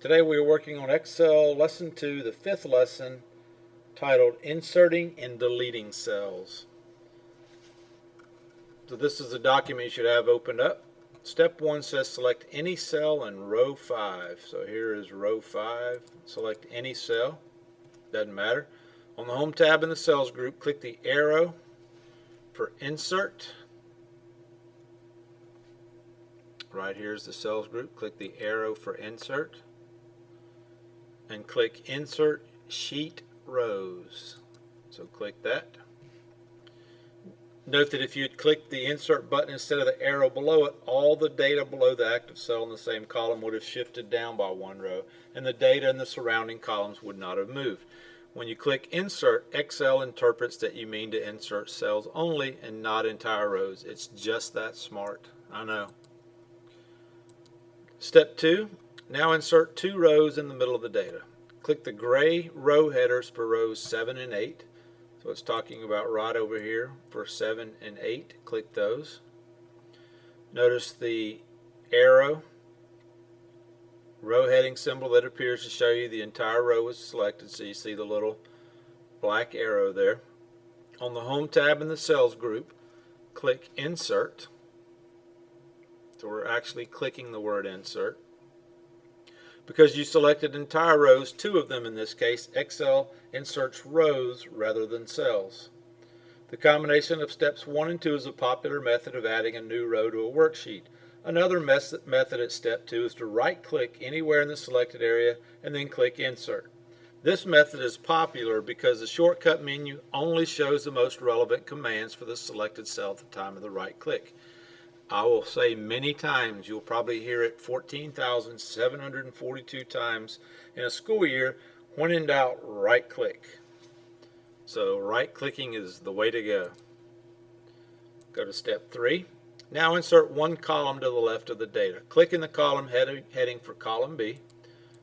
Today we are working on Excel Lesson 2, the 5th lesson, titled Inserting and Deleting Cells. So this is the document you should have opened up. Step 1 says select any cell in row 5. So here is row 5. Select any cell. Doesn't matter. On the Home tab in the Cells group, click the arrow for Insert. Right here is the Cells group. Click the arrow for Insert. And click Insert Sheet Rows. So click that. Note that if you had clicked the Insert button instead of the arrow below it, all the data below the active cell in the same column would have shifted down by one row, and the data in the surrounding columns would not have moved. When you click Insert, Excel interprets that you mean to insert cells only and not entire rows. It's just that smart. I know. Step 2. Now insert 2 rows in the middle of the data. Click the gray row headers for rows 7 and 8. So it's talking about right over here for 7 and 8. Click those. Notice the arrow row heading symbol that appears to show you the entire row is selected. So you see the little black arrow there. On the Home tab in the Cells group, click Insert. So we're actually clicking the word Insert. Because you selected entire rows, 2 of them in this case, Excel inserts rows rather than cells. The combination of steps 1 and 2 is a popular method of adding a new row to a worksheet. Another method at step 2 is to right-click anywhere in the selected area and then click Insert. This method is popular because the shortcut menu only shows the most relevant commands for the selected cell at the time of the right click. I will say many times, you'll probably hear it 14,742 times in a school year, when in doubt, right click. So right clicking is the way to go. Go to step 3. Now insert one column to the left of the data. Click in the column heading for column B.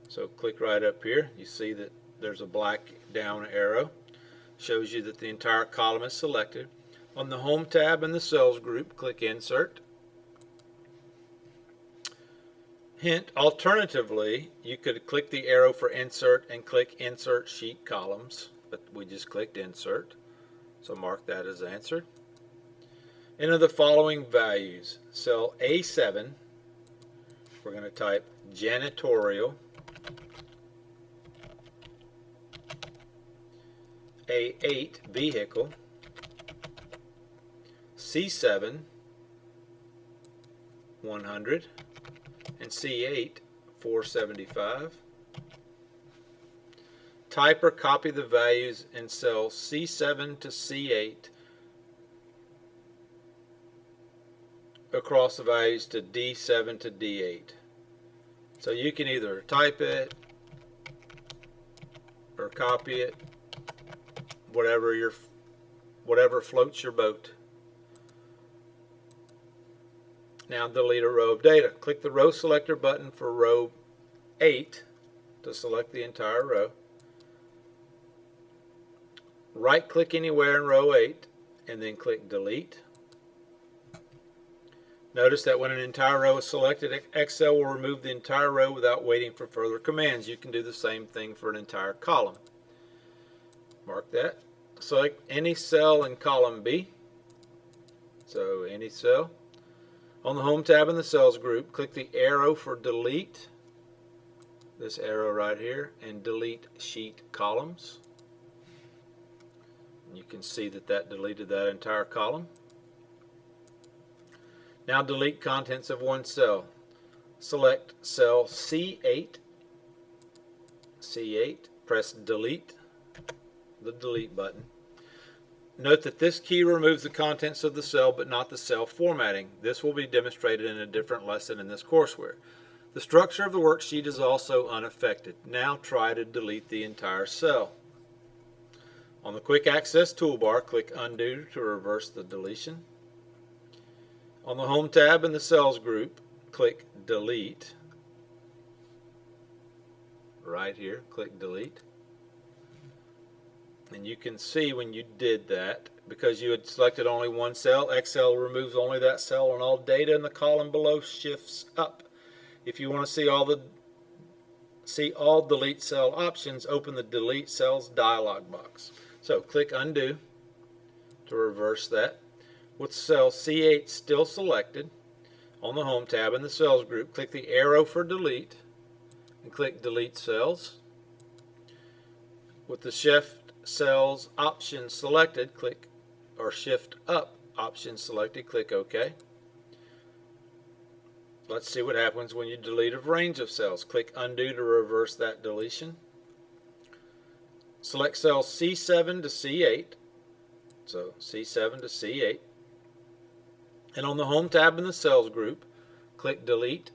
So click right up here. You see that there's a black down arrow. Shows you that the entire column is selected. On the Home tab in the Cells group, click Insert. Hint, alternatively, you could click the arrow for Insert and click Insert Sheet Columns, but we just clicked Insert, so mark that as answered. Enter the following values. Cell A7, we're going to type janitorial. A8, vehicle. C7, 100. And C8, 475. Type or copy the values in cell C7 to C8 across the values to D7 to D8. So you can either type it or copy it, whatever floats your boat. Now delete a row of data. Click the row selector button for row 8 to select the entire row. Right click anywhere in row 8 and then click delete. Notice that when an entire row is selected, Excel will remove the entire row without waiting for further commands. You can do the same thing for an entire column. Mark that. Select any cell in column B. So any cell. On the Home tab in the Cells group, click the arrow for Delete, this arrow right here, and Delete Sheet Columns. You can see that that deleted that entire column. Now delete contents of one cell. Select cell C8. C8, press Delete, the Delete button. Note that this key removes the contents of the cell but not the cell formatting. This will be demonstrated in a different lesson in this courseware. The structure of the worksheet is also unaffected. Now try to delete the entire cell. On the Quick Access toolbar, click Undo to reverse the deletion. On the Home tab in the Cells group, click Delete. Right here, click Delete. And you can see when you did that, because you had selected only one cell, Excel removes only that cell and all data in the column below shifts up. If you want to see all the see all delete cell options, open the delete cells dialog box. So click undo to reverse that. With cell C8 still selected, on the home tab in the cells group, click the arrow for delete and click delete cells. With the shift cells option selected, click, or shift up option selected, click OK. Let's see what happens when you delete a range of cells. Click undo to reverse that deletion. Select cells C7 to C8. So C7 to C8. And on the home tab in the cells group, click delete.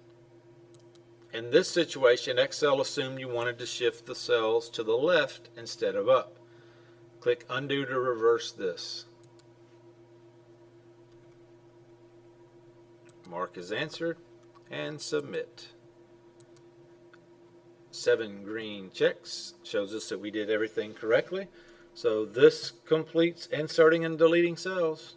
In this situation, Excel assumed you wanted to shift the cells to the left instead of up. Click undo to reverse this. Mark is answered and submit. 7 green checks shows us that we did everything correctly. So this completes inserting and deleting cells.